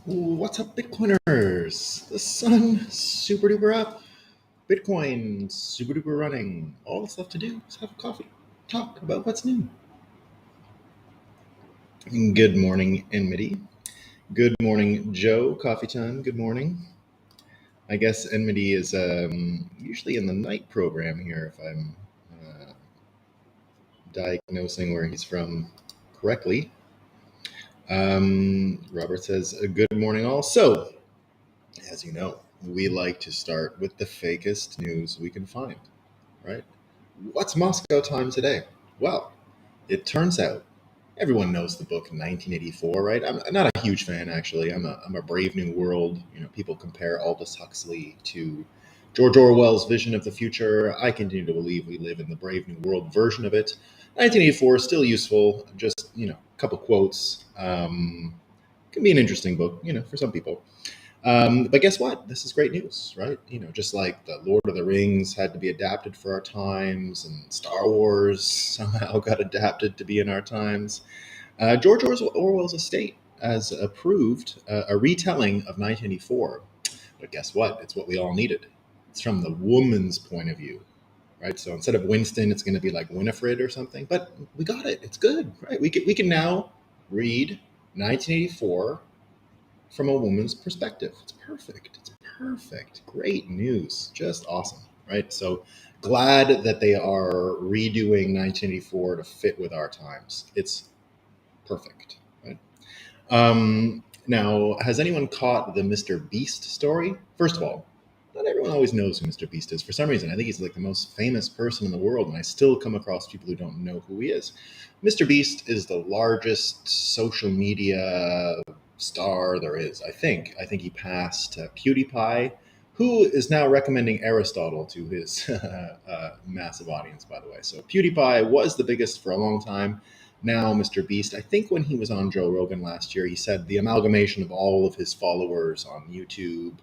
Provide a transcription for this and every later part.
What's up, Bitcoiners? The sun super duper up. Bitcoin super duper running. All that's left to do is have a coffee, talk about what's new. Good morning, Enmity. Good morning, Joe. Coffee time. Good morning. I guess Enmity is usually in the night program here, if I'm uh, diagnosing where he's from correctly. Robert says, good morning, all. So, as you know, we like to start with the fakest news we can find, right? What's Moscow time today? Well, it turns out everyone knows the book 1984, right? I'm not a huge fan, actually. I'm a Brave New World. You know, people compare Aldous Huxley to George Orwell's vision of the future. I continue to believe we live in the Brave New World version of it. 1984 is still useful. Just, a couple quotes. Can be an interesting book, for some people. But guess what? This is great news, right? Just like the Lord of the Rings had to be adapted for our times, and Star Wars somehow got adapted to be in our times. George Orwell's estate has approved a retelling of 1984. But guess what? It's what we all needed. It's from the woman's point of view, right? So instead of Winston, it's going to be like Winifred or something. But we got it. It's good, right? We can now read 1984 from a woman's perspective. It's perfect. It's perfect. Great news. Just awesome, right? So glad that they are redoing 1984 to fit with our times. It's perfect, right? Now, has anyone caught the Mr. Beast story? First of all, not everyone always knows who Mr. Beast is. For some reason, I think he's like the most famous person in the world, and I still come across people who don't know who he is. Mr. Beast is the largest social media star there is, I think. I think he passed PewDiePie, who is now recommending Aristotle to his massive audience, by the way. So PewDiePie was the biggest for a long time. Now, Mr. Beast, I think when he was on Joe Rogan last year, he said the amalgamation of all of his followers on YouTube,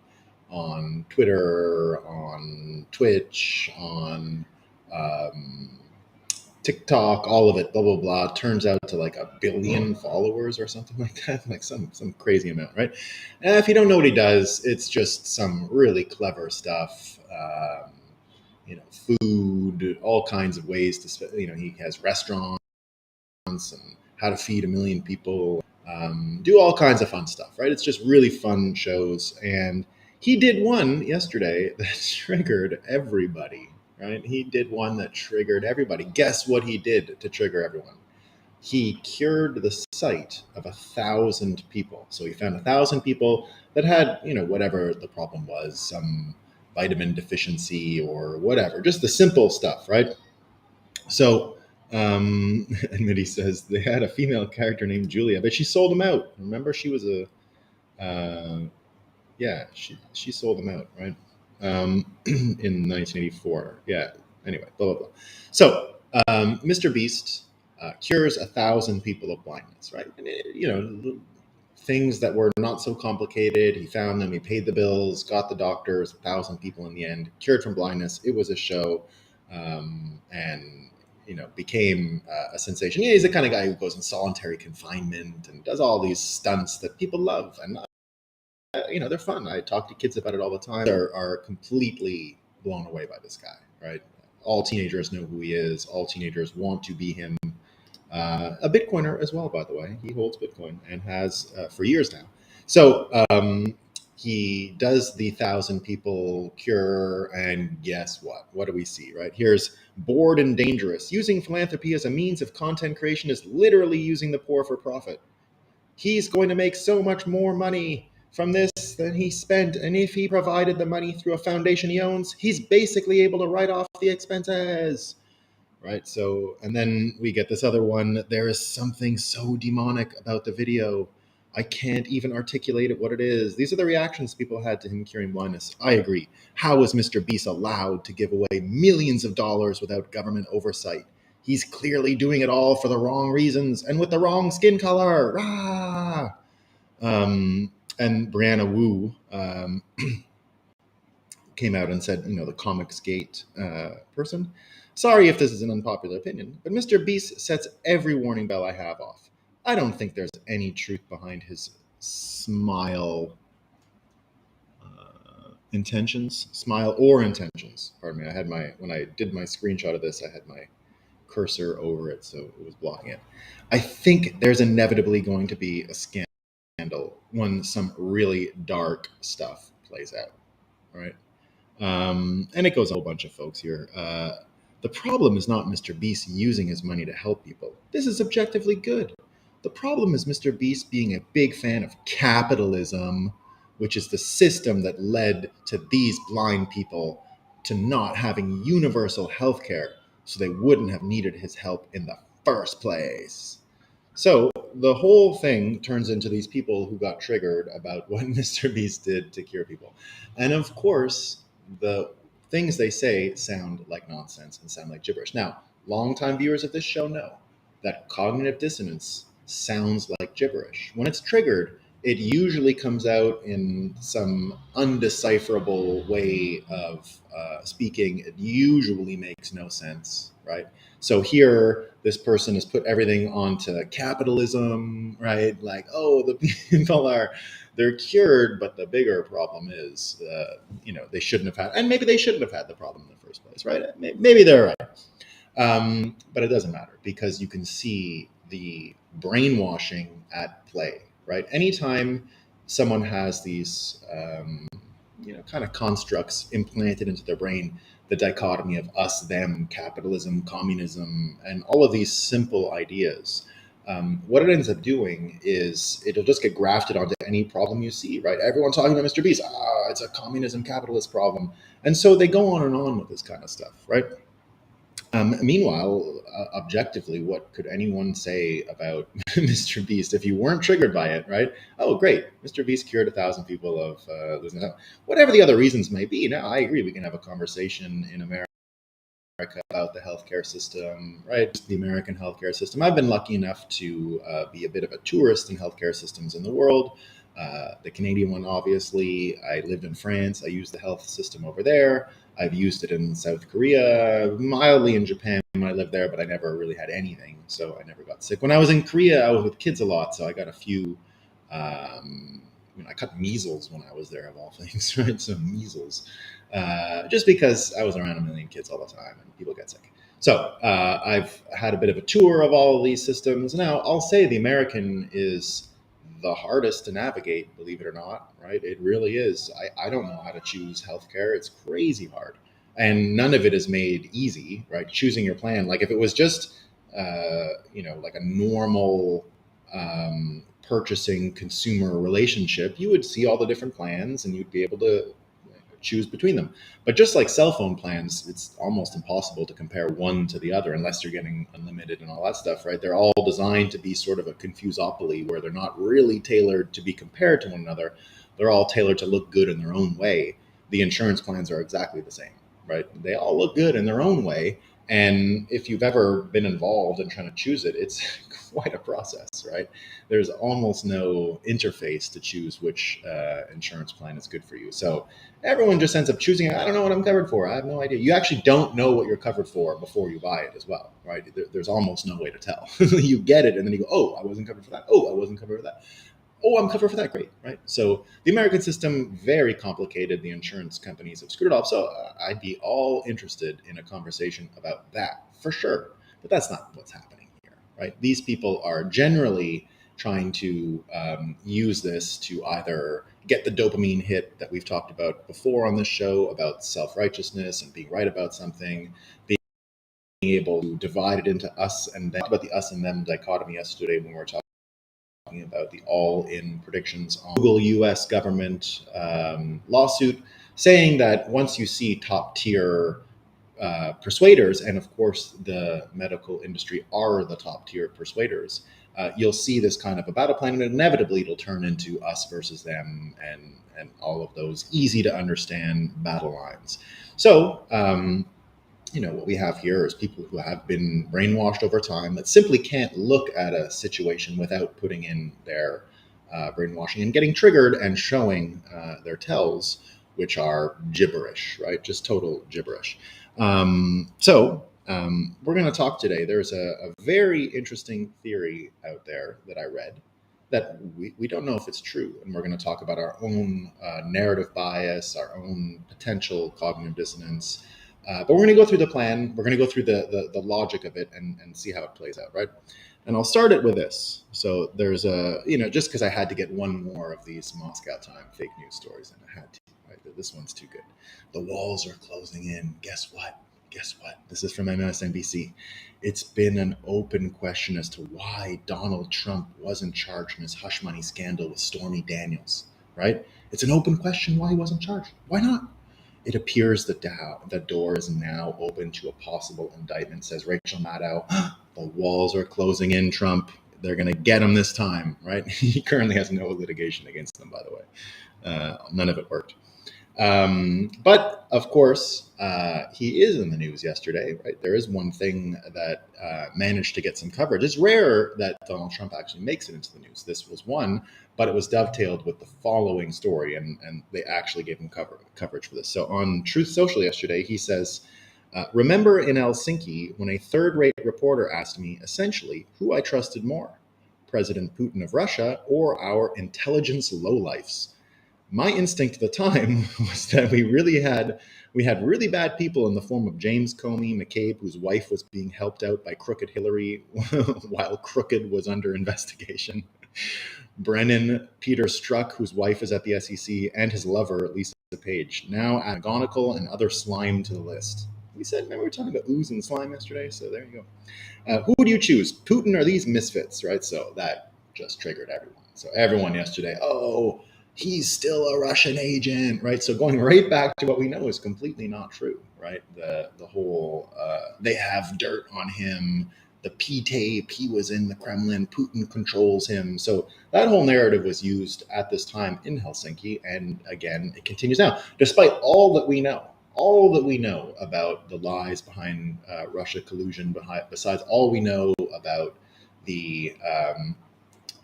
on Twitter, on Twitch, on um, TikTok, all of it, blah blah blah, turns out to like 1 billion followers or something like that, like some crazy amount, right? And if you don't know what he does, it's just some really clever stuff. Food, all kinds of ways to, he has restaurants and how to feed 1 million people, do all kinds of fun stuff, right? It's just really fun shows. And he did one yesterday that triggered everybody, right? He did one that triggered everybody. Guess what he did to trigger everyone? He cured the sight of 1,000 people. So he found 1,000 people that had, whatever the problem was, some vitamin deficiency or whatever, just the simple stuff, right? So, and Mitty says they had a female character named Julia, but she sold them out. Remember, she was yeah, she sold them out, right? In 1984. Yeah. Anyway, blah blah blah. So, Mr. Beast cures 1,000 people of blindness, right? And things that were not so complicated. He found them. He paid the bills, got the doctors. 1,000 people in the end cured from blindness. It was a show, and became a sensation. Yeah, he's the kind of guy who goes in solitary confinement and does all these stunts that people love, and they're fun. I talk to kids about it all the time. Are completely blown away by this guy, right? All teenagers know who he is. All teenagers want to be him. A Bitcoiner as well, by the way. He holds Bitcoin and has for years now. So he does the 1,000 people cure, and guess what? What do we see, right? Here's bored and dangerous. Using philanthropy as a means of content creation is literally using the poor for profit. He's going to make so much more money from this than he spent, and if he provided the money through a foundation he owns, he's basically able to write off the expenses, right? So, and then we get this other one. There is something so demonic about the video. I can't even articulate it what it is. These are the reactions people had to him curing blindness. I agree. How is Mr. Beast allowed to give away millions of dollars without government oversight? He's clearly doing it all for the wrong reasons and with the wrong skin color. Rah! And Brianna Wu came out and said, the Comics Gate person, sorry if this is an unpopular opinion, but Mr. Beast sets every warning bell I have off. I don't think there's any truth behind his smile smile or intentions. Pardon me. I had when I did my screenshot of this, I had my cursor over it, so it was blocking it. I think there's inevitably going to be a scandal when some really dark stuff plays out, right? And it goes a whole bunch of folks here. The problem is not Mr. Beast using his money to help people. This is objectively good. The problem is Mr. Beast being a big fan of capitalism, which is the system that led to these blind people to not having universal health care, so they wouldn't have needed his help in the first place. So the whole thing turns into these people who got triggered about what Mr. Beast did to cure people. And of course, the things they say sound like nonsense and sound like gibberish. Now, longtime viewers of this show know that cognitive dissonance sounds like gibberish. When it's triggered, it usually comes out in some undecipherable way of speaking. It usually makes no sense, right? So here, this person has put everything onto capitalism, right? Like, oh, the people they're cured, but the bigger problem is, they shouldn't have had, and maybe they shouldn't have had the problem in the first place, right? Maybe they're right. But it doesn't matter because you can see the brainwashing at play, right? Anytime someone has these, kind of constructs implanted into their brain, the dichotomy of us, them, capitalism, communism, and all of these simple ideas. What it ends up doing is it'll just get grafted onto any problem you see, right? Everyone talking about Mr. Beast, it's a communism capitalist problem. And so they go on and on with this kind of stuff, right? Meanwhile, objectively, what could anyone say about Mr. Beast if you weren't triggered by it, right? Oh, great. Mr. Beast cured 1,000 people of losing health. Whatever the other reasons may be. Now, I agree we can have a conversation in America about the healthcare system, right? The American healthcare system. I've been lucky enough to be a bit of a tourist in healthcare systems in the world. The Canadian one, obviously. I lived in France. I used the health system over there. I've used it in South Korea, mildly in Japan when I lived there, but I never really had anything, so I never got sick. When I was in Korea, I was with kids a lot, so I got a few. I caught measles when I was there, of all things, right? So measles, just because I was around a million kids all the time and people get sick. So I've had a bit of a tour of all of these systems. Now, I'll say the American is the hardest to navigate, believe it or not, right? It really is. I don't know how to choose healthcare. It's crazy hard. And none of it is made easy, right? Choosing your plan. Like if it was just, like a normal purchasing consumer relationship, you would see all the different plans and you'd be able to choose between them. But just like cell phone plans, it's almost impossible to compare one to the other unless you're getting unlimited and all that stuff, right? They're all designed to be sort of a confusopoly where they're not really tailored to be compared to one another. They're all tailored to look good in their own way. The insurance plans are exactly the same, right? They all look good in their own way. And if you've ever been involved in trying to choose it, it's quite a process, right? There's almost no interface to choose which insurance plan is good for you. So everyone just ends up choosing, I don't know what I'm covered for. I have no idea. You actually don't know what you're covered for before you buy it as well, right? There's almost no way to tell. You get it and then you go, oh, I wasn't covered for that. Oh, I wasn't covered for that. Oh, I'm covered for that. Great, right? So the American system, very complicated. The insurance companies have screwed it up. So I'd be all interested in a conversation about that for sure. But that's not what's happening here, right? These people are generally trying to use this to either get the dopamine hit that we've talked about before on this show about self-righteousness and being right about something, being able to divide it into us and them. About the us and them dichotomy yesterday when we were talking about the all-in predictions on Google US government lawsuit, saying that once you see top-tier persuaders, and of course the medical industry are the top-tier persuaders, you'll see this kind of a battle plan, and inevitably it'll turn into us versus them and all of those easy-to-understand battle lines. So, what we have here is people who have been brainwashed over time that simply can't look at a situation without putting in their brainwashing and getting triggered and showing their tells, which are gibberish, right? Just total gibberish. We're going to talk today. There's a very interesting theory out there that I read that we don't know if it's true. And we're going to talk about our own narrative bias, our own potential cognitive dissonance. But we're going to go through the plan. We're going to go through the logic of it and see how it plays out, right? And I'll start it with this. So there's just because I had to get one more of these Moscow Time fake news stories, and I had to, right? This one's too good. The walls are closing in. Guess what? Guess what? This is from MSNBC. It's been an open question as to why Donald Trump wasn't charged in his hush money scandal with Stormy Daniels, right? It's an open question why he wasn't charged. Why not? It appears that the door is now open to a possible indictment, says Rachel Maddow. The walls are closing in, Trump. They're going to get him this time, right? He currently has no litigation against them, by the way. None of it worked. But of course, he is in the news yesterday, right? There is one thing that managed to get some coverage. It's rare that Donald Trump actually makes it into the news. This was one, but it was dovetailed with the following story, and they actually gave him coverage for this. So on Truth Social yesterday, he says, remember in Helsinki when a third-rate reporter asked me, essentially, who I trusted more, President Putin of Russia or our intelligence lowlifes? My instinct at the time was that we had really bad people in the form of James Comey McCabe, whose wife was being helped out by Crooked Hillary while Crooked was under investigation. Brennan Peter Strzok, whose wife is at the SEC, and his lover, Lisa Page. Now add McGonigal and other slime to the list. Remember we were talking about ooze and slime yesterday? So there you go. Who would you choose, Putin or these misfits, right? So that just triggered everyone. So everyone yesterday, he's still a Russian agent, right? So going right back to what we know is completely not true, right? The whole, they have dirt on him, the P-tape, he was in the Kremlin, Putin controls him. So that whole narrative was used at this time in Helsinki. And again, it continues now, despite all that we know about the lies behind Russia collusion, besides all we know about the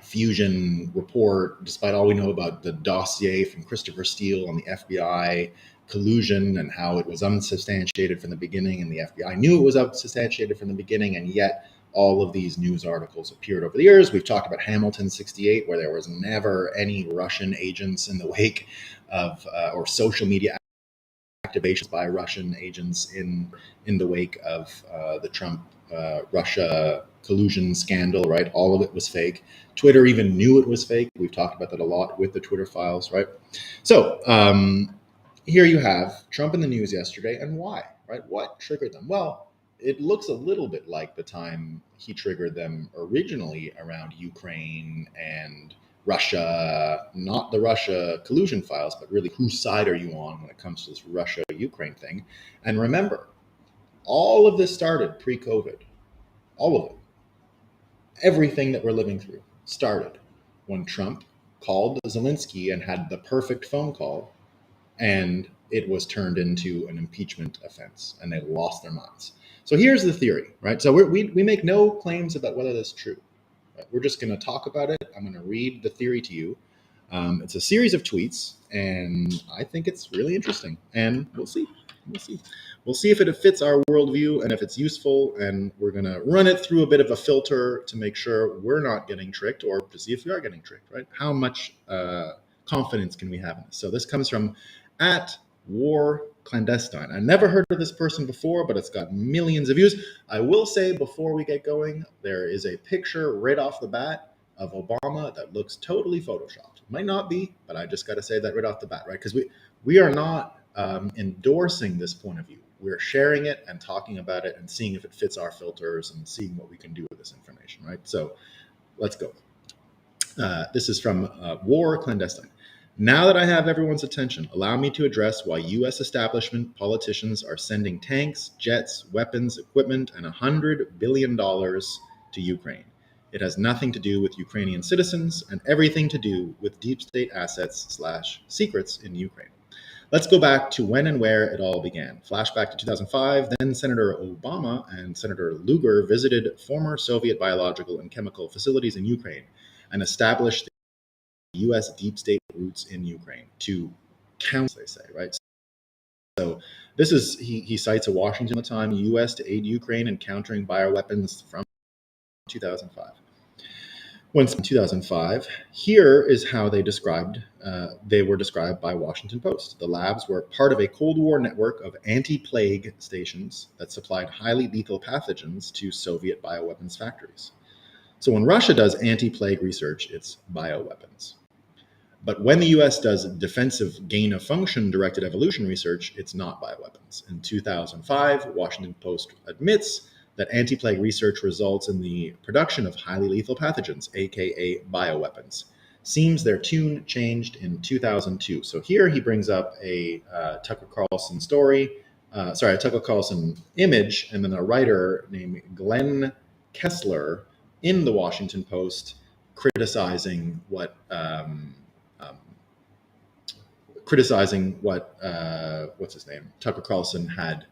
Fusion report, despite all we know about the dossier from Christopher Steele on the FBI collusion and how it was unsubstantiated from the beginning, and the FBI knew it was unsubstantiated from the beginning, and yet all of these news articles appeared over the years. We've talked about Hamilton 68, where there was never any Russian agents in the wake of, or social media activations by Russian agents in the wake of the Trump Russia collusion scandal, right? All of it was fake. Twitter even knew it was fake. We've talked about that a lot with the Twitter files, right? So here you have Trump in the news yesterday, and why, right? What triggered them? Well, it looks a little bit like the time he triggered them originally around Ukraine and Russia, not the Russia collusion files, but really whose side are you on when it comes to this Russia-Ukraine thing. And remember, all of this started pre-COVID. All of it. Everything that we're living through started when Trump called Zelensky and had the perfect phone call, and it was turned into an impeachment offense, and they lost their minds. So here's the theory, right? So we make no claims about whether that's true. Right? We're just going to talk about it. I'm going to read the theory to you. It's a series of tweets, and I think it's really interesting. And we'll see. We'll see if it fits our worldview and if it's useful. And we're going to run it through a bit of a filter to make sure we're not getting tricked, or to see if we are getting tricked, right? How much confidence can we have in this? So this comes from @WarClandestine. I never heard of this person before, but it's got millions of views. I will say before we get going, there is a picture right off the bat of Obama that looks totally photoshopped. It might not be, but I just got to say that right off the bat, right? Because we are not endorsing this point of view. We're sharing it and talking about it and seeing if it fits our filters and seeing what we can do with this information, right? So let's go. This is from War Clandestine. Now that I have everyone's attention, allow me to address why U.S. establishment politicians are sending tanks, jets, weapons, equipment, and $100 billion to Ukraine. It has nothing to do with Ukrainian citizens and everything to do with deep state assets/secrets in Ukraine. Let's go back to when and where it all began. Flashback to 2005, then Senator Obama and Senator Lugar visited former Soviet biological and chemical facilities in Ukraine and established the U.S. deep state roots in Ukraine to count, they say, right? So this is, he cites a Washington Times U.S. to aid Ukraine in countering bioweapons from 2005. Once in 2005, here is how they were described by Washington Post. The labs were part of a Cold War network of anti-plague stations that supplied highly lethal pathogens to Soviet bioweapons factories. So when Russia does anti-plague research, it's bioweapons. But when the US does defensive gain of function directed evolution research, it's not bioweapons. In 2005, Washington Post admits that anti-plague research results in the production of highly lethal pathogens, aka bioweapons. Seems their tune changed in 2002. So here he brings up a Tucker Carlson a Tucker Carlson image, and then a writer named Glenn Kessler in the Washington Post criticizing what um, what's his name, Tucker Carlson had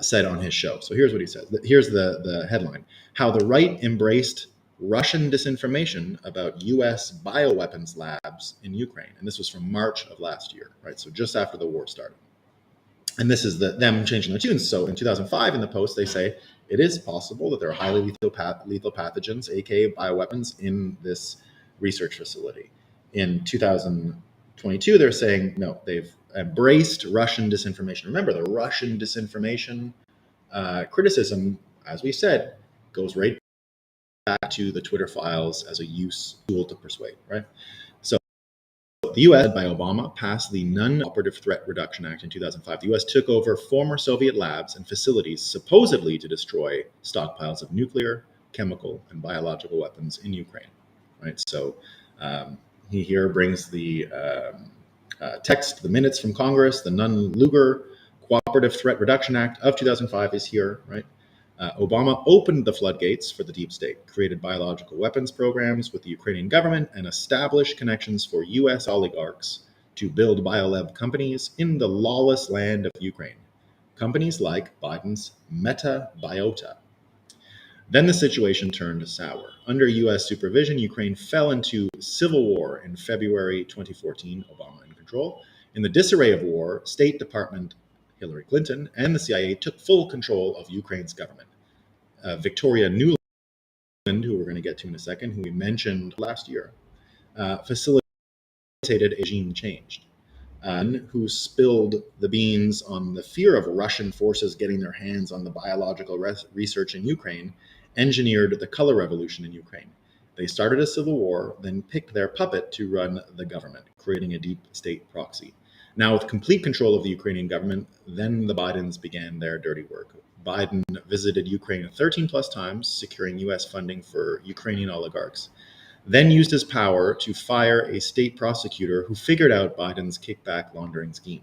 said on his show. So here's what he says. Here's the headline: How the right embraced Russian disinformation about U.S. bioweapons labs in Ukraine. And this was from March of last year, right? So just after the war started. And this is them changing their tunes. So in 2005, in the Post, they say it is possible that there are highly lethal pathogens, aka bioweapons, in this research facility. In 2022, they're saying no, they've embraced Russian disinformation. Remember, the Russian disinformation criticism, as we said, goes right back to the Twitter files as a tool to persuade, right? So the U.S., led by Obama, passed the Non-Operative Threat Reduction Act in 2005. The U.S. took over former Soviet labs and facilities supposedly to destroy stockpiles of nuclear, chemical, and biological weapons in Ukraine. Right. So he here brings the text, the minutes from Congress, the Nunn-Lugar Cooperative Threat Reduction Act of 2005 is here. Right. Obama opened the floodgates for the deep state, created biological weapons programs with the Ukrainian government, and established connections for U.S. oligarchs to build biolab companies in the lawless land of Ukraine. Companies like Biden's Meta Biota. Then the situation turned sour. Under U.S. supervision, Ukraine fell into civil war in February 2014, Obama in control. In the disarray of war, State Department Hillary Clinton and the CIA took full control of Ukraine's government. Victoria Nuland, who we're going to get to in a second, who we mentioned last year, facilitated a regime change. Who spilled the beans on the fear of Russian forces getting their hands on the biological research in Ukraine, engineered the color revolution in Ukraine. They started a civil war, then picked their puppet to run the government, creating a deep state proxy. Now, with complete control of the Ukrainian government, then the Bidens began their dirty work. Biden visited Ukraine 13 plus times, securing U.S. funding for Ukrainian oligarchs, then used his power to fire a state prosecutor who figured out Biden's kickback laundering scheme.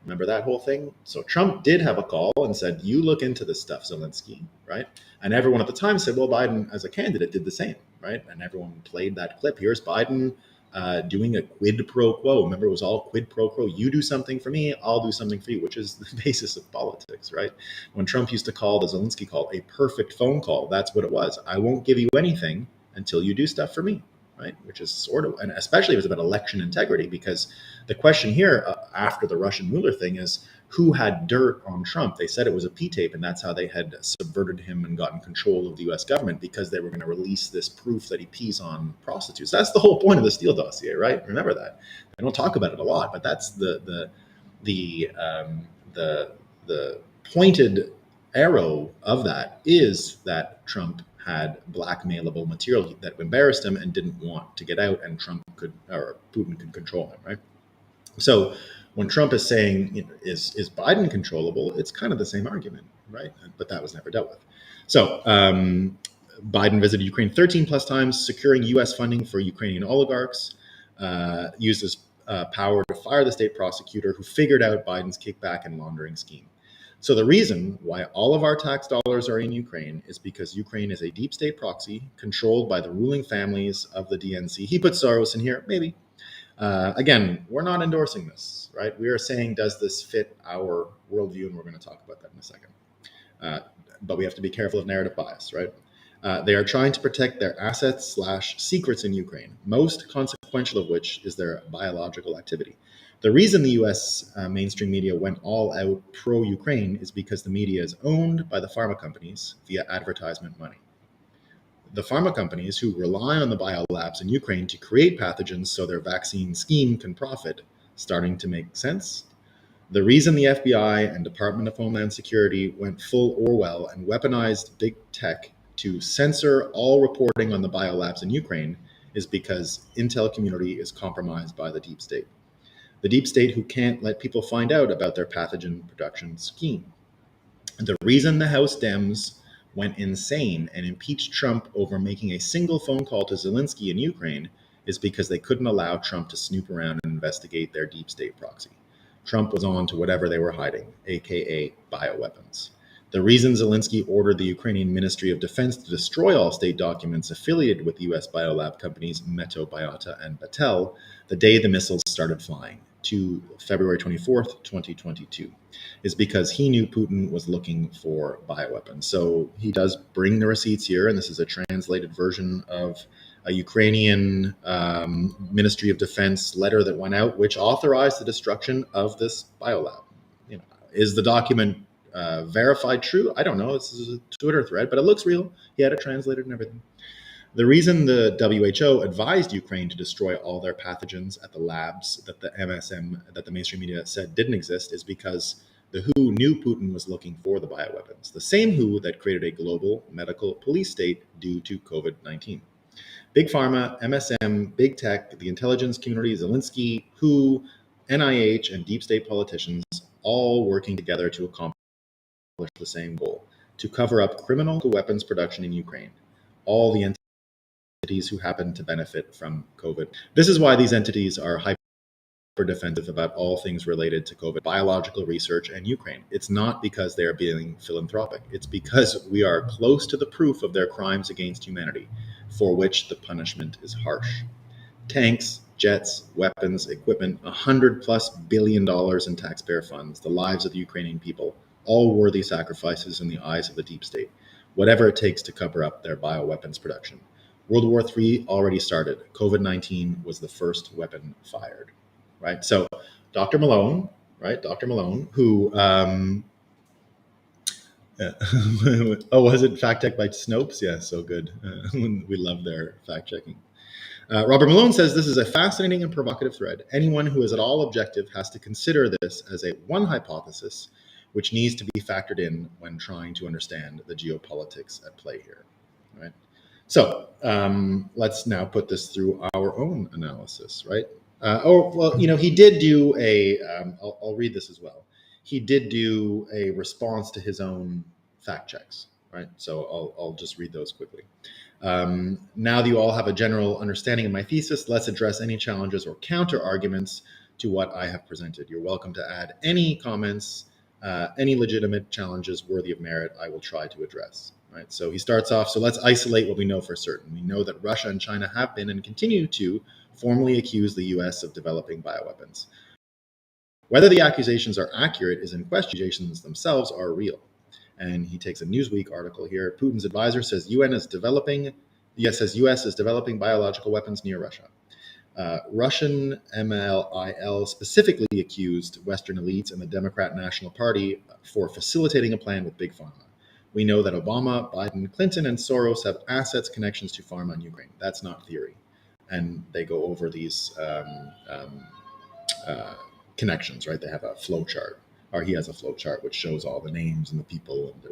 Remember that whole thing? So Trump did have a call and said, you look into this stuff, Zelensky, right? And everyone at the time said, well, Biden as a candidate did the same, right? And everyone played that clip. Here's Biden doing a quid pro quo. Remember, it was all quid pro quo. You do something for me, I'll do something for you, which is the basis of politics, right? When Trump used to call the Zelensky call a perfect phone call, that's what it was. I won't give you anything until you do stuff for me, right? Which is sort of, and especially if it's about election integrity, because the question here after the Russian Mueller thing is who had dirt on Trump. They said it was a P-tape, and that's how they had subverted him and gotten control of the U.S. government, because they were going to release this proof that he pees on prostitutes. That's the whole point of the Steele dossier, right? Remember that. I don't talk about it a lot, but that's the pointed arrow of that is that Trump had blackmailable material that embarrassed him and didn't want to get out, and Putin could control him, right? So when Trump is saying, is Biden controllable? It's kind of the same argument, right? But that was never dealt with. So Biden visited Ukraine 13 plus times, securing U.S. funding for Ukrainian oligarchs, used his power to fire the state prosecutor who figured out Biden's kickback and laundering scheme. So the reason why all of our tax dollars are in Ukraine is because Ukraine is a deep state proxy controlled by the ruling families of the DNC. He put Soros in here, maybe. Again, we're not endorsing this, right? We are saying, does this fit our worldview? And we're going to talk about that in a second. But we have to be careful of narrative bias, right? They are trying to protect their assets / secrets in Ukraine, most consequential of which is their biological activity. The reason the U.S. Mainstream media went all out pro-Ukraine is because the media is owned by the pharma companies via advertisement money. the pharma companies who rely on the biolabs in Ukraine to create pathogens so their vaccine scheme can profit starting to make sense? The reason the FBI and Department of Homeland Security went full Orwell and weaponized big tech to censor all reporting on the biolabs in Ukraine is because intel community is compromised by the deep state. The deep state who can't let people find out about their pathogen production scheme. The reason the House Dems went insane and impeached Trump over making a single phone call to Zelensky in Ukraine is because they couldn't allow Trump to snoop around and investigate their deep state proxy. Trump was on to whatever they were hiding, aka bioweapons. The reason Zelensky ordered the Ukrainian Ministry of Defense to destroy all state documents affiliated with US biolab companies Meto, Biota, and Battelle the day the missiles started flying, to February 24th, 2022, is because he knew Putin was looking for bioweapons. So he does bring the receipts here, and this is a translated version of a Ukrainian Ministry of Defense letter that went out, which authorized the destruction of this biolab. Is the document verified true? I don't know. This is a Twitter thread, but it looks real. He had it translated and everything. The reason the WHO advised Ukraine to destroy all their pathogens at the labs that the MSM, that the mainstream media said didn't exist, is because the WHO knew Putin was looking for the bioweapons, the same WHO that created a global medical police state due to COVID-19. Big Pharma, MSM, Big Tech, the intelligence community, Zelensky, WHO, NIH, and deep state politicians all working together to accomplish the same goal, to cover up criminal weapons production in Ukraine. All the entities who happen to benefit from COVID. This is why these entities are hyper defensive about all things related to COVID, biological research, and Ukraine. It's not because they are being philanthropic. It's because we are close to the proof of their crimes against humanity, for which the punishment is harsh. Tanks, jets, weapons, equipment, $100+ billion in taxpayer funds, the lives of the Ukrainian people, all worthy sacrifices in the eyes of the deep state, whatever it takes to cover up their bioweapons production. World War III already started. COVID-19 was the first weapon fired, right? So Dr. Malone, right? Dr. Malone, who, oh, was it fact checked by Snopes? Yeah, so good. We love their fact checking. Robert Malone says this is a fascinating and provocative thread. Anyone who is at all objective has to consider this as a one hypothesis which needs to be factored in when trying to understand the geopolitics at play here, right? So let's now put this through our own analysis, right? He did do I'll read this as well. He did do a response to his own fact checks, right? So I'll just read those quickly. Now that you all have a general understanding of my thesis, let's address any challenges or counter arguments to what I have presented. You're welcome to add any comments, any legitimate challenges worthy of merit I will try to address. Right? So he starts off, so let's isolate what we know for certain. We know that Russia and China have been and continue to formally accuse the US of developing bioweapons. Whether the accusations are accurate is in question. Accusations themselves are real. And he takes a Newsweek article here. Putin's advisor says US is developing biological weapons near Russia. Russian MLIL specifically accused Western elites and the Democrat National Party for facilitating a plan with Big Pharma. We know that Obama, Biden, Clinton, and Soros have assets, connections to pharma in Ukraine. That's not theory. And they go over these connections, right? They have a flow chart, or he has a flow chart which shows all the names and the people. And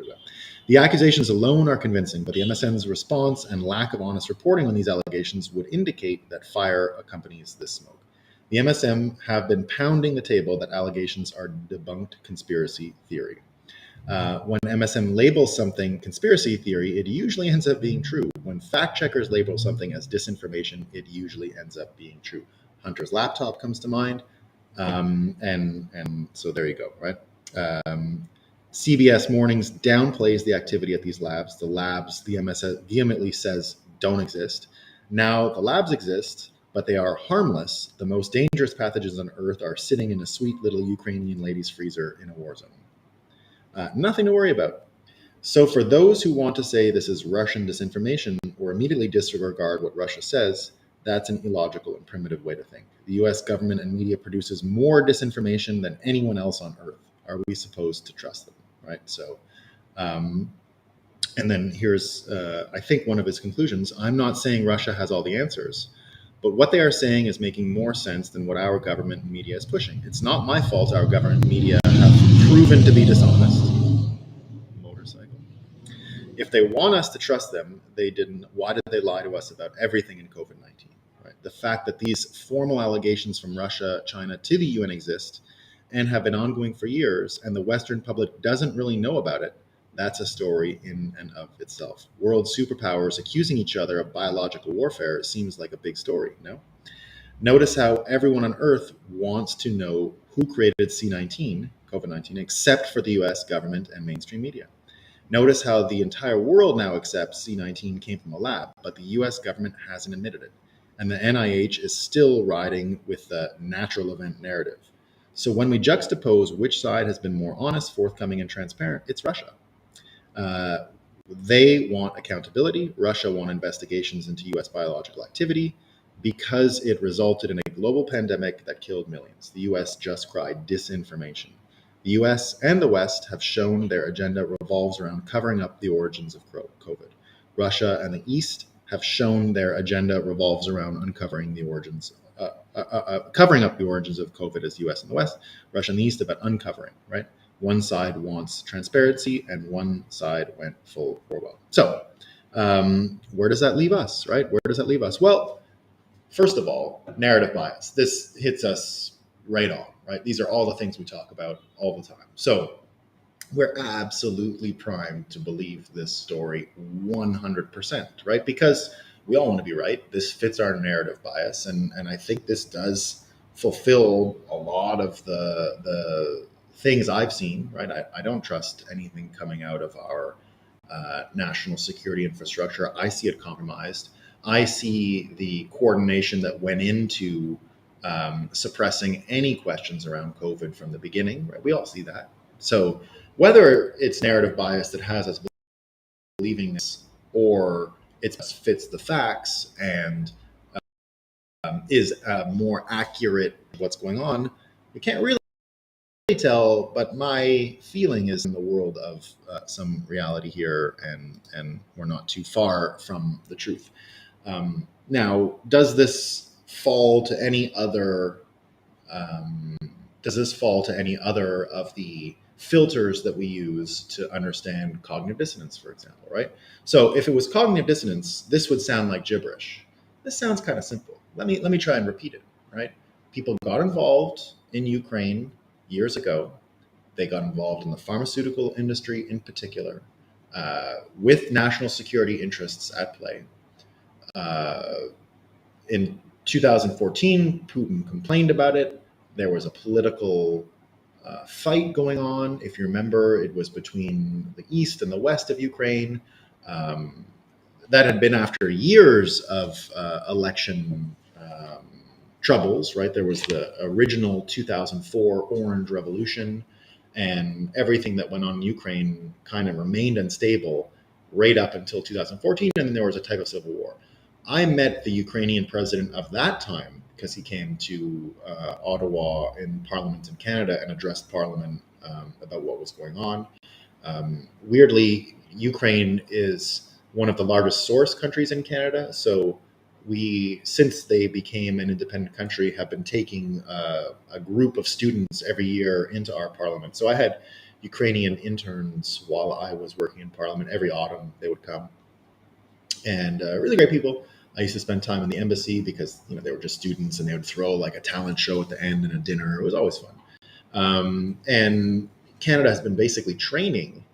the accusations alone are convincing, but the MSN's response and lack of honest reporting on these allegations would indicate that fire accompanies this smoke. The MSM have been pounding the table that allegations are debunked conspiracy theory. When MSM labels something conspiracy theory, it usually ends up being true. When fact checkers label something as disinformation, it usually ends up being true. Hunter's laptop comes to mind. And so there you go, right? CBS Mornings downplays the activity at these labs. The labs, the MSM vehemently says don't exist. Now the labs exist, but they are harmless. The most dangerous pathogens on Earth are sitting in a sweet little Ukrainian lady's freezer in a war zone. Nothing to worry about. So for those who want to say this is Russian disinformation or immediately disregard what Russia says, that's an illogical and primitive way to think. The US government and media produces more disinformation than anyone else on Earth. Are we supposed to trust them, right? So, And then here's, I think, one of his conclusions. I'm not saying Russia has all the answers, but what they are saying is making more sense than what our government and media is pushing. It's not my fault our government and media have proven to be dishonest. Motorcycle. If they want us to trust them, they didn't. Why did they lie to us about everything in COVID 19? Right? The fact that these formal allegations from Russia, China to the UN exist and have been ongoing for years, and the Western public doesn't really know about it, that's a story in and of itself. World superpowers accusing each other of biological warfare seems like a big story, no? Notice how everyone on Earth wants to know who created C19, COVID 19, except for the US government and mainstream media. Notice how the entire world now accepts C19 came from a lab, but the US government hasn't admitted it. And the NIH is still riding with the natural event narrative. So when we juxtapose which side has been more honest, forthcoming, and transparent, it's Russia. Uh, they want accountability. Russia wants investigations into US biological activity because it resulted in a global pandemic that killed millions. The US just cried disinformation. The US and the West have shown their agenda revolves around covering up the origins of COVID. Russia and the East have shown their agenda revolves around uncovering the origins, covering up the origins of COVID as the US and the West. Russia and the East about uncovering, right? One side wants transparency and one side went full Orwell. So, where does that leave us, right? Where does that leave us? Well, first of all, narrative bias. This hits us right on, right? These are all the things we talk about all the time. So, we're absolutely primed to believe this story 100%, right? Because we all want to be right. This fits our narrative bias. And I think this does fulfill a lot of the things I've seen, right? I don't trust anything coming out of our national security infrastructure. I see it compromised. I see the coordination that went into suppressing any questions around COVID from the beginning, right? We all see that. So whether it's narrative bias that has us believing this or it fits the facts and is more accurate what's going on, we can't really tell, but my feeling is in the world of some reality here, and we're not too far from the truth. Now, does this fall to any other? Does this fall to any other of the filters that we use to understand cognitive dissonance, for example? Right. So, if it was cognitive dissonance, this would sound like gibberish. This sounds kind of simple. Let me try and repeat it. Right. People got involved in Ukraine years ago. They got involved in the pharmaceutical industry in particular, with national security interests at play. In 2014, Putin complained about it. There was a political fight going on. If you remember, it was between the east and the west of Ukraine. Um, that had been after years of election troubles, right? There was the original 2004 Orange Revolution, and everything that went on in Ukraine kind of remained unstable right up until 2014, and then there was a type of civil war. I met the Ukrainian president of that time because he came to Ottawa in Parliament in Canada and addressed Parliament about what was going on. Weirdly, Ukraine is one of the largest source countries in Canada, so we, since they became an independent country, have been taking a group of students every year into our parliament. So I had Ukrainian interns while I was working in parliament. Every autumn they would come, and really great people. I used to spend time in the embassy because they were just students, and they would throw like a talent show at the end and a dinner. It was always fun. And Canada has been basically training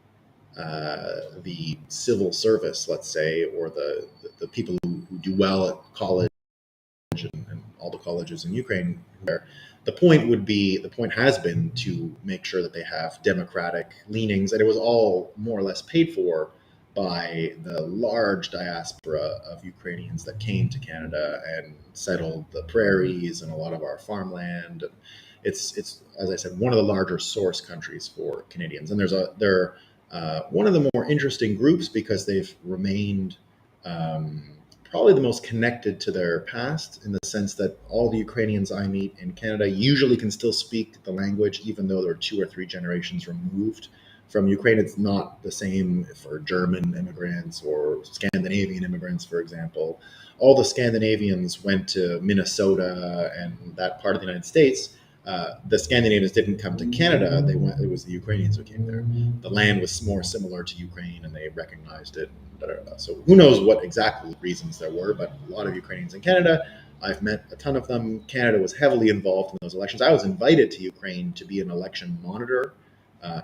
the civil service, let's say, or the people who do well at college and all the colleges in Ukraine, where the point has been to make sure that they have democratic leanings, and it was all more or less paid for by the large diaspora of Ukrainians that came to Canada and settled the prairies and a lot of our farmland. And it's as I said, one of the larger source countries for Canadians, and they're one of the more interesting groups because they've remained probably the most connected to their past, in the sense that all the Ukrainians I meet in Canada usually can still speak the language, even though they're 2 or 3 generations removed from Ukraine. It's not the same for German immigrants or Scandinavian immigrants, for example. All the Scandinavians went to Minnesota and that part of the United States. The Scandinavians didn't come to Canada. They went. It was the Ukrainians who came there. The land was more similar to Ukraine, and they recognized it. Da, da, da. So who knows what exactly reasons there were, but a lot of Ukrainians in Canada. I've met a ton of them. Canada was heavily involved in those elections. I was invited to Ukraine to be an election monitor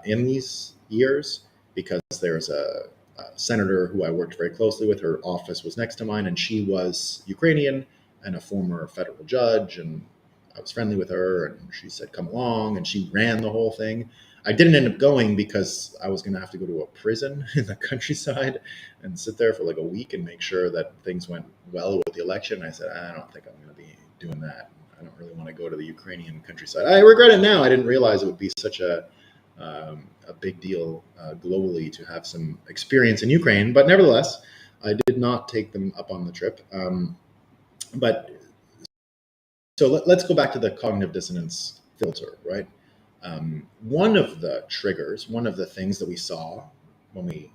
in these years because there's a senator who I worked very closely with. Her office was next to mine, and she was Ukrainian and a former federal judge. And I was friendly with her, and she said, "Come along," and she ran the whole thing. I didn't end up going because I was going to have to go to a prison in the countryside and sit there for like a week and make sure that things went well with the election. I said, I don't think I'm going to be doing that. I don't really want to go to the Ukrainian countryside. I regret it now. I didn't realize it would be such a big deal globally to have some experience in Ukraine. But nevertheless, I did not take them up on the trip. But so let's go back to the cognitive dissonance filter, right? One of the triggers, one of the things that we saw when we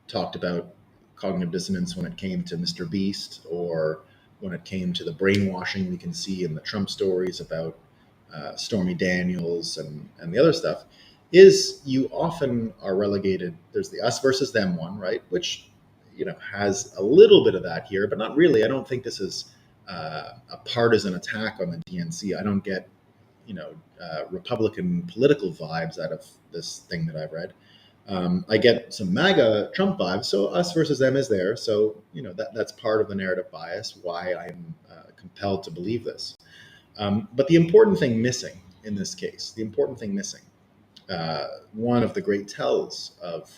talked about cognitive dissonance when it came to Mr. Beast or when it came to the brainwashing we can see in the Trump stories about Stormy Daniels and the other stuff, is you often are relegated. There's the us versus them one, right? Which, has a little bit of that here, but not really. I don't think this is a partisan attack on the DNC. I don't get Republican political vibes out of this thing that I've read. I get some MAGA Trump vibes. So us versus them is there. So that's part of the narrative bias. Why I'm compelled to believe this. But the important thing missing in this case, one of the great tells of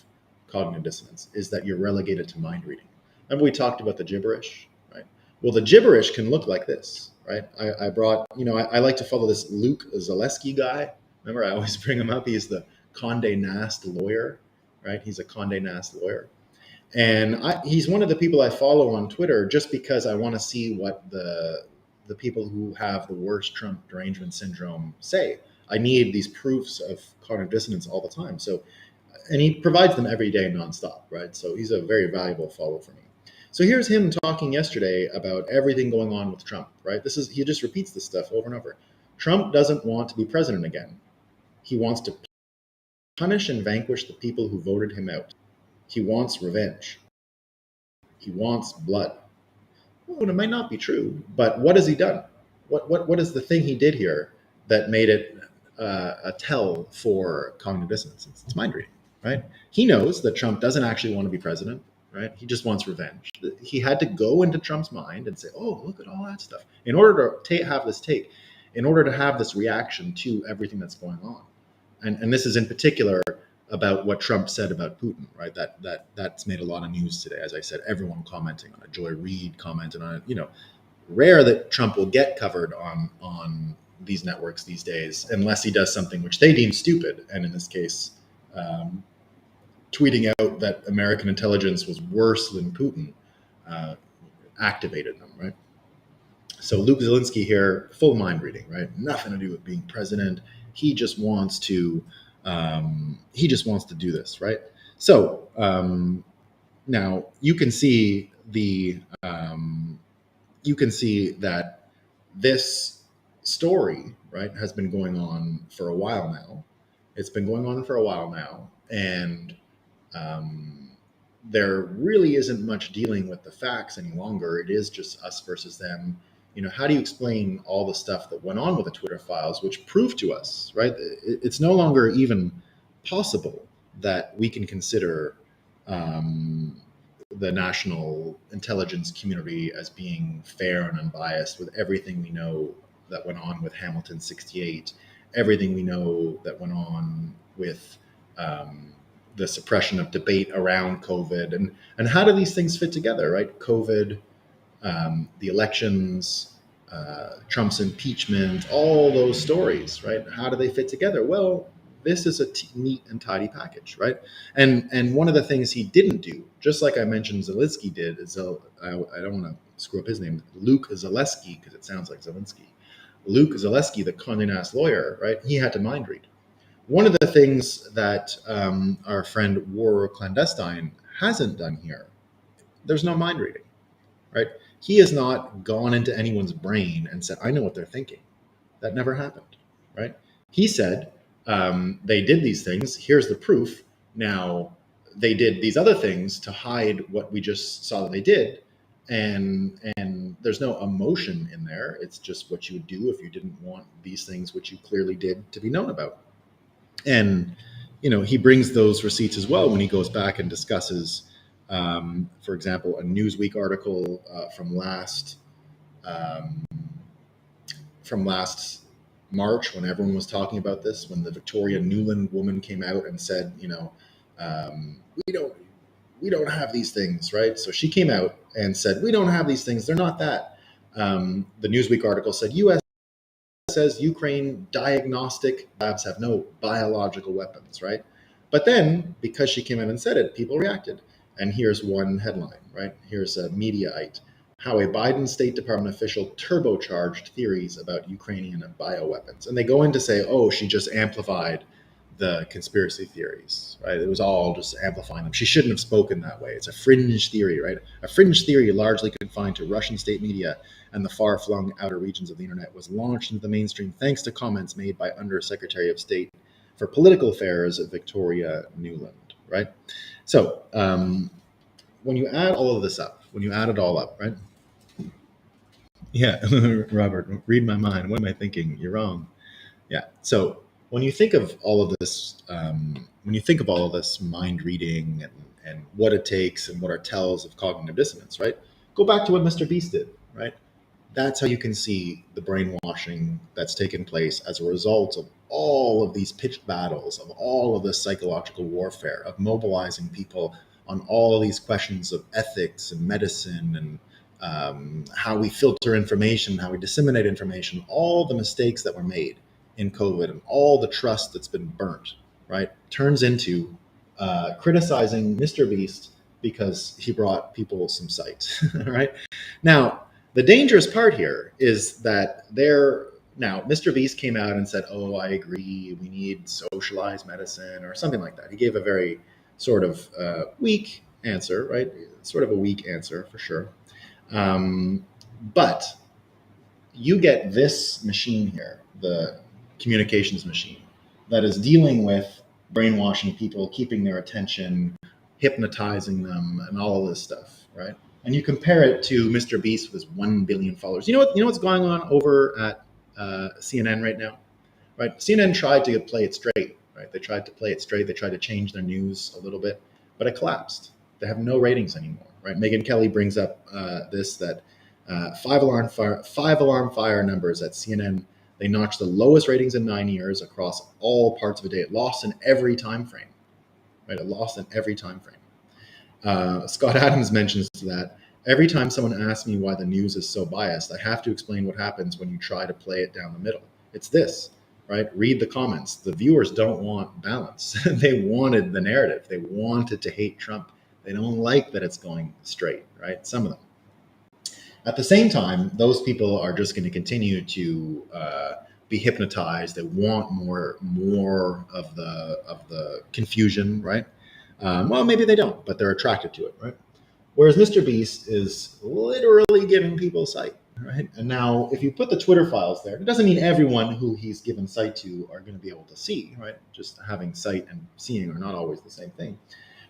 cognitive dissonance is that you're relegated to mind reading. Remember we talked about the gibberish, right? Well, the gibberish can look like this. Right. I brought, I like to follow this Luke Zaleski guy. Remember, I always bring him up. He's the Condé Nast lawyer, right? He's a Condé Nast lawyer. And he's one of the people I follow on Twitter just because I want to see what the people who have the worst Trump derangement syndrome say. I need these proofs of cognitive dissonance all the time. So, and he provides them every day nonstop, right? So he's a very valuable follow for me. So here's him talking yesterday about everything going on with Trump, right? He just repeats this stuff over and over. Trump doesn't want to be president again. He wants to punish and vanquish the people who voted him out. He wants revenge. He wants blood. Well, it might not be true, but what has he done? What is the thing he did here that made it a tell for cognitive dissonance? It's mind reading, right? He knows that Trump doesn't actually want to be president. Right? He just wants revenge. He had to go into Trump's mind and say, "Oh, look at all that stuff," in order to have this reaction to everything that's going on. And this is in particular about what Trump said about Putin, right? That's made a lot of news today. As I said, everyone commenting on it. Joy Reid commented on it. Rare that Trump will get covered on these networks these days, unless he does something which they deem stupid. And in this case, tweeting out that American intelligence was worse than Putin activated them, right? So Luke Zelensky here, full mind reading, right? Nothing to do with being president. He just wants to do this, right? So now you can see that this story, right, has been going on for a while now. It's been going on for a while now, and there really isn't much dealing with the facts any longer. It is just us versus them. How do you explain all the stuff that went on with the Twitter files, which proved to us, right? It's no longer even possible that we can consider the national intelligence community as being fair and unbiased with everything we know that went on with Hamilton 68, everything we know that went on with the suppression of debate around COVID, and how do these things fit together, right? COVID, the elections, Trump's impeachment, all those stories, right? How do they fit together? Well, this is a neat and tidy package, right? And one of the things he didn't do, just like I mentioned Zelensky did, is I don't want to screw up his name, Luke Zaleski, because it sounds like Zelensky. Luke Zaleski, the Condé Nast lawyer, right? He had to mind read. One of the things that our friend War Clandestine hasn't done here, there's no mind reading, right? He has not gone into anyone's brain and said, I know what they're thinking. That never happened, right? He said, they did these things. Here's the proof. Now, they did these other things to hide what we just saw that they did. And there's no emotion in there. It's just what you would do if you didn't want these things, which you clearly did, to be known about. And he brings those receipts as well when he goes back and discusses, for example, a Newsweek article um, from last March, when everyone was talking about this, when the Victoria Newland woman came out and said, we don't have these things, right? So she came out and said, we don't have these things. They're not that. The Newsweek article said, U.S. says Ukraine diagnostic labs have no biological weapons, right? But then, because she came in and said it, people reacted. And here's one headline, right? Here's a Mediaite. How a Biden State Department official turbocharged theories about Ukrainian bioweapons. And they go in to say, oh, she just amplified the conspiracy theories, right? It was all just amplifying them. She shouldn't have spoken that way. It's a fringe theory, right? A fringe theory largely confined to Russian state media and the far-flung outer regions of the internet was launched into the mainstream thanks to comments made by Undersecretary of State for Political Affairs Victoria Newland, right? So when you add all of this up, when you add it all up, right? Yeah, Robert, read my mind. What am I thinking? You're wrong. Yeah. So when you think of all of this, mind reading and what it takes and what are tells of cognitive dissonance, right? Go back to what Mr. Beast did, right? That's how you can see the brainwashing that's taken place as a result of all of these pitched battles, of all of this psychological warfare, of mobilizing people on all of these questions of ethics and medicine and how we filter information, how we disseminate information, all the mistakes that were made in COVID and all the trust that's been burnt, right, turns into criticizing Mr. Beast because he brought people some sight, right? Now, the dangerous part here is that now Mr. Beast came out and said, "Oh, I agree. We need socialized medicine," or something like that. He gave a very sort of weak answer, right? Sort of a weak answer for sure. But you get this machine here, the communications machine, that is dealing with brainwashing people, keeping their attention, hypnotizing them, and all of this stuff, right? And you compare it to Mr. Beast with his 1 billion followers. You know what's going on over at CNN right now, right? CNN tried to play it straight, right? They tried to play it straight. They tried to change their news a little bit, but it collapsed. They have no ratings anymore, right? Megyn Kelly brings up that five alarm fire numbers at CNN. They notched the lowest ratings in 9 years across all parts of a day. It lost in every time frame, right? It lost in every time frame. Scott Adams mentions that every time someone asks me why the news is so biased, I have to explain what happens when you try to play it down the middle. It's this, right? Read the comments. The viewers don't want balance. They wanted the narrative. They wanted to hate Trump. They don't like that it's going straight, right? Some of them. At the same time, those people are just going to continue to be hypnotized. They want more of the confusion, right? Well, maybe they don't, but they're attracted to it, right? Whereas Mr. Beast is literally giving people sight, right? And now, if you put the Twitter files there, it doesn't mean everyone who he's given sight to are going to be able to see, right? Just having sight and seeing are not always the same thing.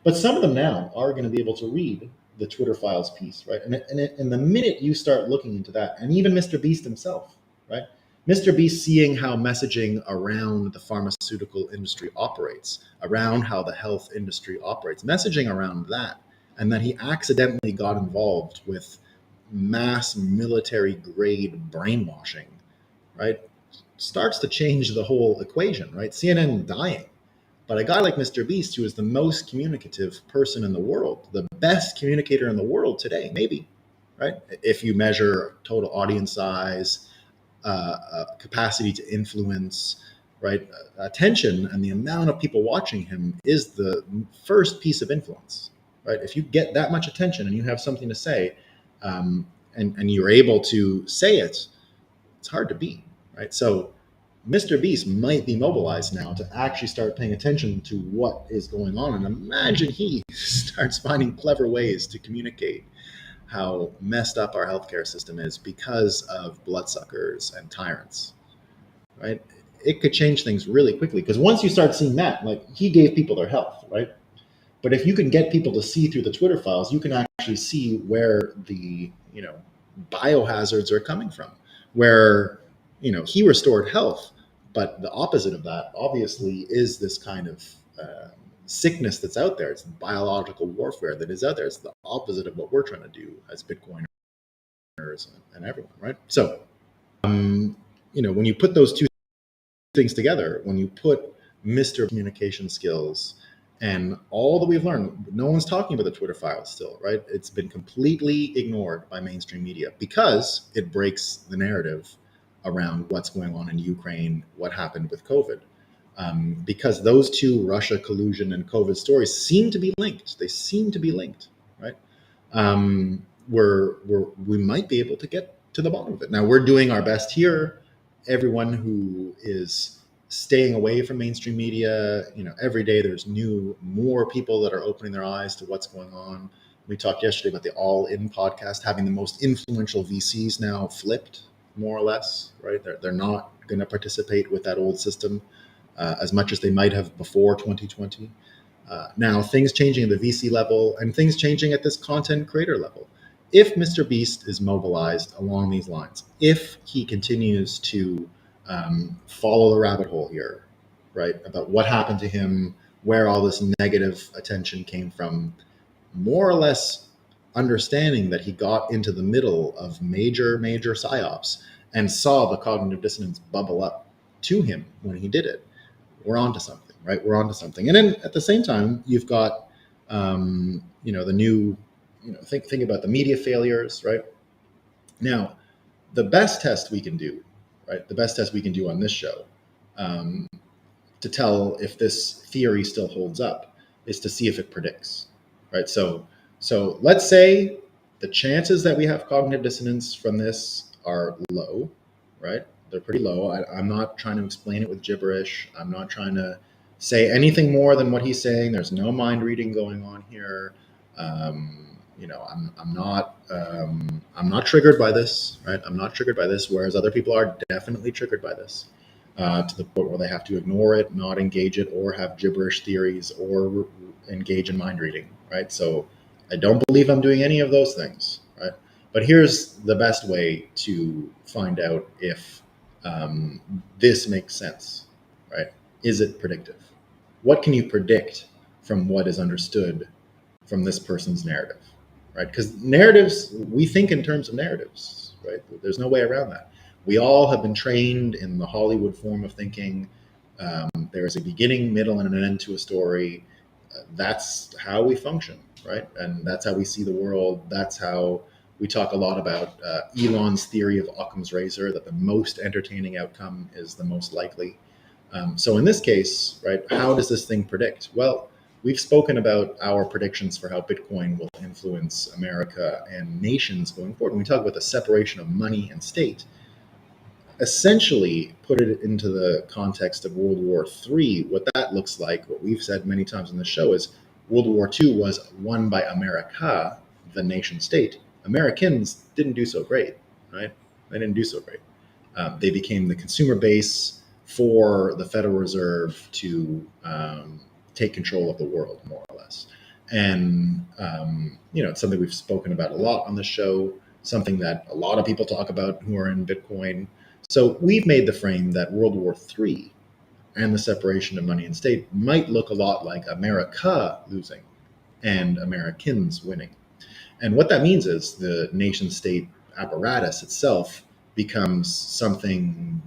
But some of them now are going to be able to read the Twitter files piece, right? And the minute you start looking into that, and even Mr. Beast himself, right? Mr. Beast seeing how messaging around the pharmaceutical industry operates, around how the health industry operates, messaging around that, and that he accidentally got involved with mass military grade brainwashing, right? Starts to change the whole equation, right? CNN dying. But a guy like Mr. Beast, who is the most communicative person in the world, the best communicator in the world today, maybe, right? If you measure total audience size, capacity to influence, right? Attention and the amount of people watching him is the first piece of influence, right? If you get that much attention and you have something to say, and you're able to say it, it's hard to beat, right? So Mr. Beast might be mobilized now to actually start paying attention to what is going on. And imagine he starts finding clever ways to communicate how messed up our healthcare system is because of bloodsuckers and tyrants, right? It could change things really quickly because once you start seeing that, like he gave people their health, right? But if you can get people to see through the Twitter files, you can actually see where the biohazards are coming from, where he restored health, but the opposite of that obviously is this kind of sickness that's out there. It's biological warfare that is out there. It's the opposite of what we're trying to do as Bitcoiners and everyone, right? So, when you put those two things together, when you put Mr. Communication skills and all that we've learned, no one's talking about the Twitter files still, right? It's been completely ignored by mainstream media because it breaks the narrative around what's going on in Ukraine, what happened with COVID. Because those two, Russia collusion and COVID stories, seem to be linked. They seem to be linked, right? We might be able to get to the bottom of it. Now, we're doing our best here. Everyone who is staying away from mainstream media, every day there's more people that are opening their eyes to what's going on. We talked yesterday about the All In podcast having the most influential VCs now flipped, more or less, right? They're not going to participate with that old system as much as they might have before 2020. Now, things changing at the VC level and things changing at this content creator level. If Mr. Beast is mobilized along these lines, if he continues to follow the rabbit hole here, right, about what happened to him, where all this negative attention came from, more or less understanding that he got into the middle of major psyops and saw the cognitive dissonance bubble up to him when he did it, we're onto something, right? We're onto something. And then at the same time, you've got, the new, think about the media failures, right? Now, the best test we can do, right? The best test we can do on this show to tell if this theory still holds up is to see if it predicts, right? So let's say the chances that we have cognitive dissonance from this are low, right? They're pretty low. I'm not trying to explain it with gibberish. I'm not trying to say anything more than what he's saying. There's no mind reading going on here. I'm not triggered by this, right? I'm not triggered by this, whereas other people are definitely triggered by this to the point where they have to ignore it, not engage it, or have gibberish theories, or engage in mind reading, right? So I don't believe I'm doing any of those things, right? But here's the best way to find out if this makes sense, right? Is it predictive? What can you predict from what is understood from this person's narrative, right? Because narratives, we think in terms of narratives, right? There's no way around that. We all have been trained in the Hollywood form of thinking. There is a beginning, middle, and an end to a story. That's how we function, right? And that's how we see the world. That's how we talk a lot about Elon's theory of Occam's razor, that the most entertaining outcome is the most likely. So in this case, right, how does this thing predict? Well, we've spoken about our predictions for how Bitcoin will influence America and nations going forward. When we talk about the separation of money and state, essentially put it into the context of World War III, what that looks like, what we've said many times on the show is World War II was won by America, the nation state. Americans didn't do so great, right? They didn't do so great. They became the consumer base for the Federal Reserve to take control of the world, more or less. And, it's something we've spoken about a lot on the show, something that a lot of people talk about who are in Bitcoin. So we've made the frame that World War III and the separation of money and state might look a lot like America losing and Americans winning. And what that means is the nation state apparatus itself becomes something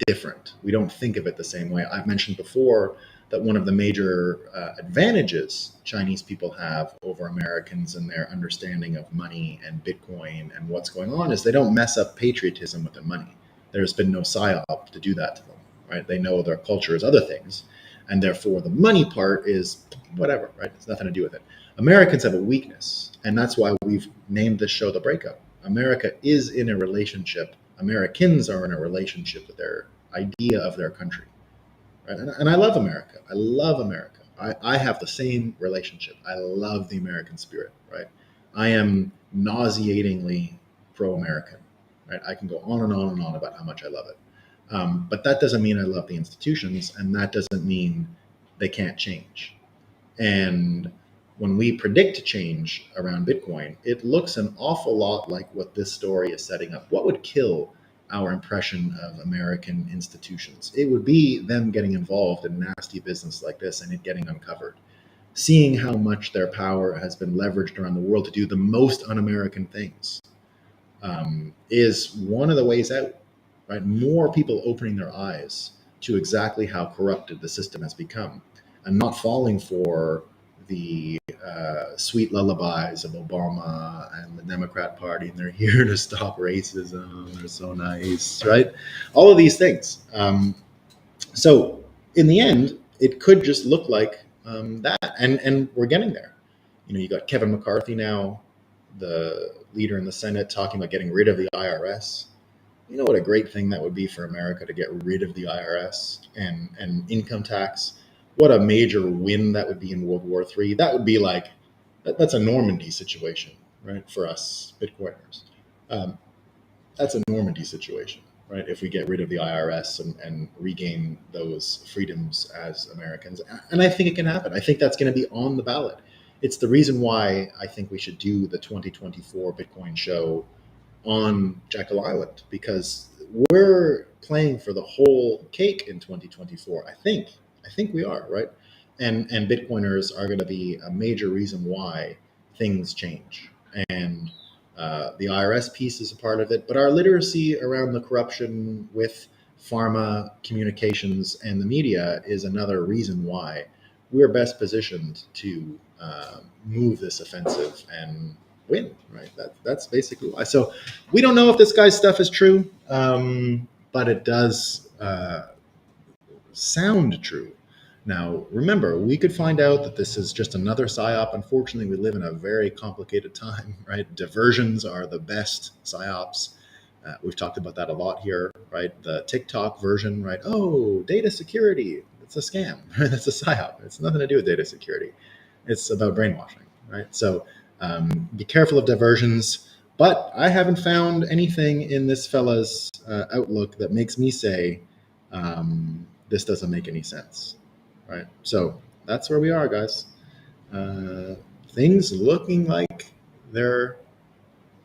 different. We don't think of it the same way. I've mentioned before that one of the major advantages Chinese people have over Americans in their understanding of money and Bitcoin and what's going on is they don't mess up patriotism with their money. There's been no psyop to do that to them, right? They know their culture is other things, and therefore the money part is whatever, right? It's nothing to do with it. Americans have a weakness, and that's why we've named this show The Breakup. America is in a relationship. Americans are in a relationship with their idea of their country. Right? And I love America. I love America. I have the same relationship. I love the American spirit, right? I am nauseatingly pro-American, right? I can go on and on and on about how much I love it. But that doesn't mean I love the institutions, and that doesn't mean they can't change. And when we predict change around Bitcoin, it looks an awful lot like what this story is setting up. What would kill our impression of American institutions? It would be them getting involved in nasty business like this and it getting uncovered. Seeing how much their power has been leveraged around the world to do the most un-American things is one of the ways out, right? More people opening their eyes to exactly how corrupted the system has become and not falling for the sweet lullabies of Obama and the Democrat Party, and they're here to stop racism. They're so nice, right? All of these things. So in the end, it could just look like that, and we're getting there. You know, you got Kevin McCarthy now, the leader in the Senate, talking about getting rid of the IRS. You know what a great thing that would be for America to get rid of the IRS and income tax. What a major win that would be in World War III. That would be like, that's a Normandy situation, right, for us Bitcoiners. That's a Normandy situation, right, if we get rid of the IRS and regain those freedoms as Americans. And I think it can happen. I think that's going to be on the ballot. It's the reason why I think we should do the 2024 Bitcoin show on Jekyll Island, because we're playing for the whole cake in 2024. I think we are, right? And Bitcoiners are going to be a major reason why things change. And the IRS piece is a part of it, but our literacy around the corruption with pharma, communications, and the media is another reason why we're best positioned to move this offensive and win, right? That's basically why. So we don't know if this guy's stuff is true, but it does sound true. Now, remember, we could find out that this is just another psyop. Unfortunately, we live in a very complicated time, right? Diversions are the best psyops. We've talked about that a lot here, right? The TikTok version, right? Oh, data security. It's a scam. That's a psyop. It's nothing to do with data security. It's about brainwashing, right? So be careful of diversions. But I haven't found anything in this fella's outlook that makes me say this doesn't make any sense, right? So that's where we are, guys. Things looking like they're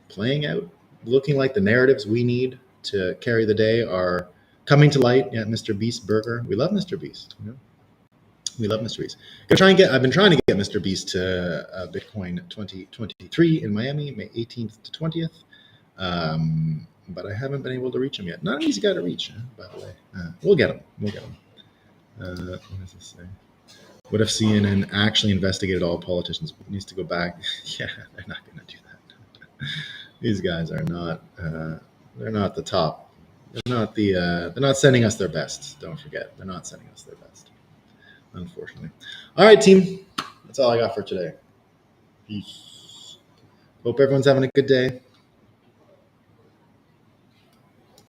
playing out, looking like the narratives we need to carry the day are coming to light. Yeah, Mr. Beast Burger. We love Mr. Beast. You know? We love Mr. Beast. I've been trying to get Mr. Beast to Bitcoin 2023 in Miami, May 18th to 20th. But I haven't been able to reach him yet. Not an easy guy to reach, by the way. We'll get him. What does this say? What if CNN actually investigated all politicians? It needs to go back. Yeah, they're not going to do that. These guys are not. They're not the top. They're not sending us their best. Don't forget, they're not sending us their best. Unfortunately. All right, team. That's all I got for today. Peace. Hope everyone's having a good day.